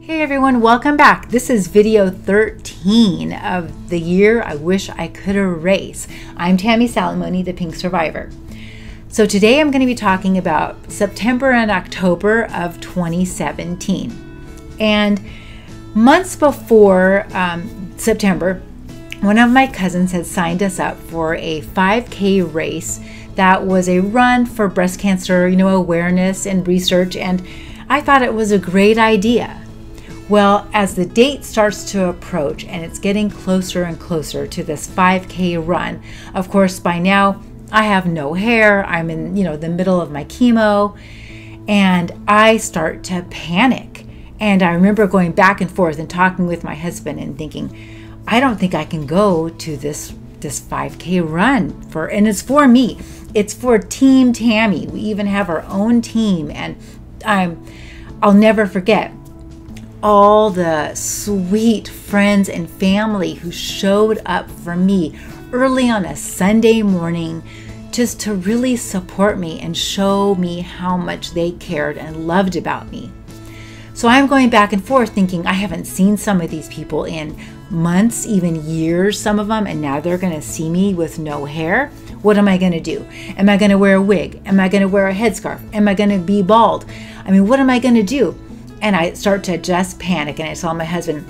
Hey everyone, welcome back. This is video 13 of the year I wish I could erase. I'm Tammy Salamone, the Pink Survivor. So today I'm going to be talking about September and October of 2017. And months before September, one of my cousins had signed us up for a 5K race that was a run for breast cancer, awareness and research, and I thought it was a great idea. Well, as the date starts to approach and it's getting closer and closer to this 5K run, of course, by now I have no hair. I'm in, the middle of my chemo, and I start to panic. And I remember going back and forth and talking with my husband and thinking, I don't think I can go to this 5K run and it's for me. It's for Team Tammy. We even have our own team, and I'll never forget all the sweet friends and family who showed up for me early on a Sunday morning just to really support me and show me how much they cared and loved about me. So I'm going back and forth thinking, I haven't seen some of these people in months, even years, some of them, and now they're going to see me with no hair. What am I going to do? Am I going to wear a wig? Am I going to wear a headscarf? Am I going to be bald? What am I going to do? And I start to just panic, and I tell my husband,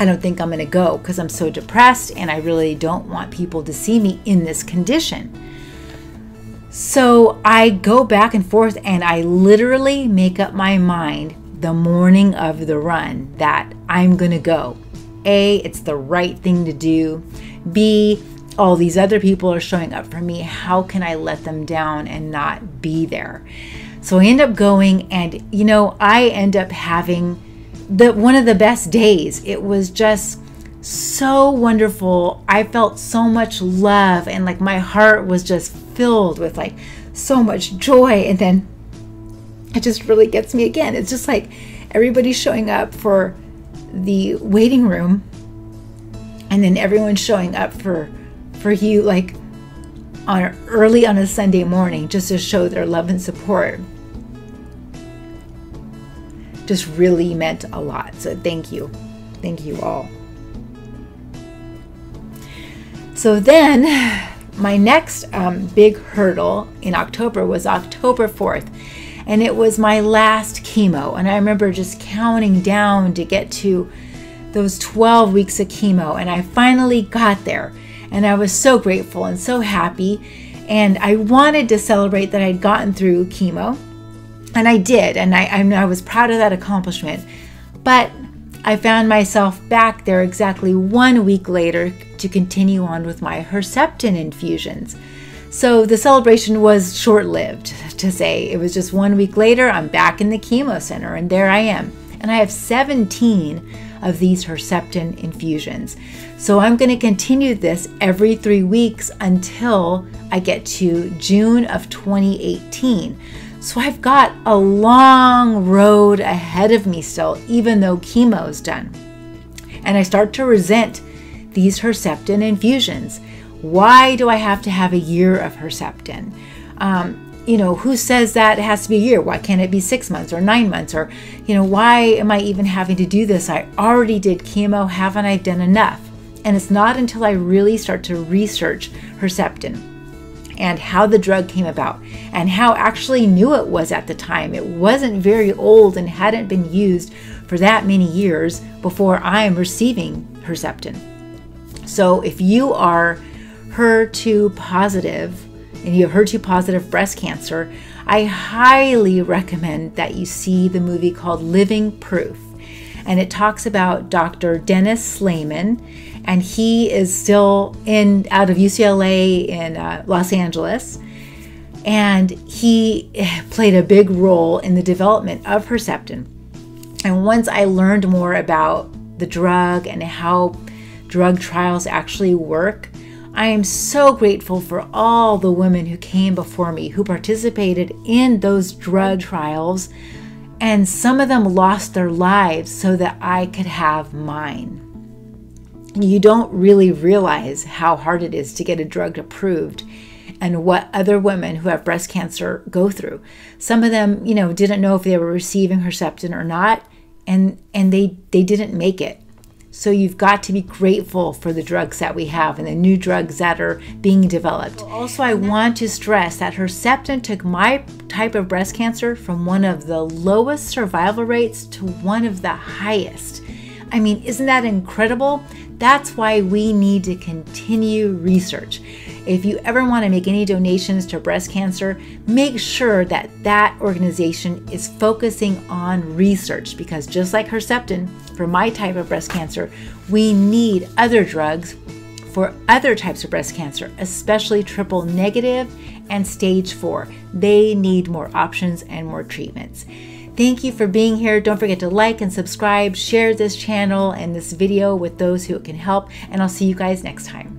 I don't think I'm going to go because I'm so depressed and I really don't want people to see me in this condition. So I go back and forth, and I literally make up my mind the morning of the run that I'm going to go. A, it's the right thing to do. B, all these other people are showing up for me. How can I let them down and not be there? So I end up going, and I end up having one of the best days. It was just so wonderful. I felt so much love, and my heart was just filled with so much joy. And then it just really gets me again. It's just everybody's showing up for the waiting room, and then everyone's showing up for you early on a Sunday morning just to show their love and support. Just really meant a lot. So thank you all. So then my next big hurdle in October was October 4th, and it was my last chemo. And I remember just counting down to get to those 12 weeks of chemo, and I finally got there, and I was so grateful and so happy, and I wanted to celebrate that I'd gotten through chemo. And I did, and I was proud of that accomplishment. But I found myself back there exactly 1 week later to continue on with my Herceptin infusions. So the celebration was short-lived, to say. It was just 1 week later, I'm back in the chemo center, and there I am. And I have 17 of these Herceptin infusions. So I'm going to continue this every 3 weeks until I get to June of 2018. So I've got a long road ahead of me still, even though chemo's done. And I start to resent these Herceptin infusions. Why do I have to have a year of Herceptin? Who says that it has to be a year? Why can't it be 6 months or 9 months? Or, why am I even having to do this? I already did chemo. Haven't I done enough? And it's not until I really start to research Herceptin and how the drug came about and how actually new it was at the time. It wasn't very old and hadn't been used for that many years before I am receiving Herceptin. So if you are HER2 positive and you have HER2 positive breast cancer, I highly recommend that you see the movie called Living Proof. And it talks about Dr. Dennis Slayman, and he is still out of UCLA in Los Angeles. And he played a big role in the development of Herceptin. And once I learned more about the drug and how drug trials actually work, I am so grateful for all the women who came before me, who participated in those drug trials, and some of them lost their lives so that I could have mine. You don't really realize how hard it is to get a drug approved and what other women who have breast cancer go through. Some of them, didn't know if they were receiving Herceptin or not. and they didn't make it. So you've got to be grateful for the drugs that we have and the new drugs that are being developed. Also, I want to stress that Herceptin took my type of breast cancer from one of the lowest survival rates to one of the highest. I mean, isn't that incredible? That's why we need to continue research. If you ever want to make any donations to breast cancer, make sure that that organization is focusing on research, because just like Herceptin for my type of breast cancer, we need other drugs for other types of breast cancer, especially triple negative and stage 4. They need more options and more treatments. Thank you for being here. Don't forget to like and subscribe, share this channel and this video with those who it can help, and I'll see you guys next time.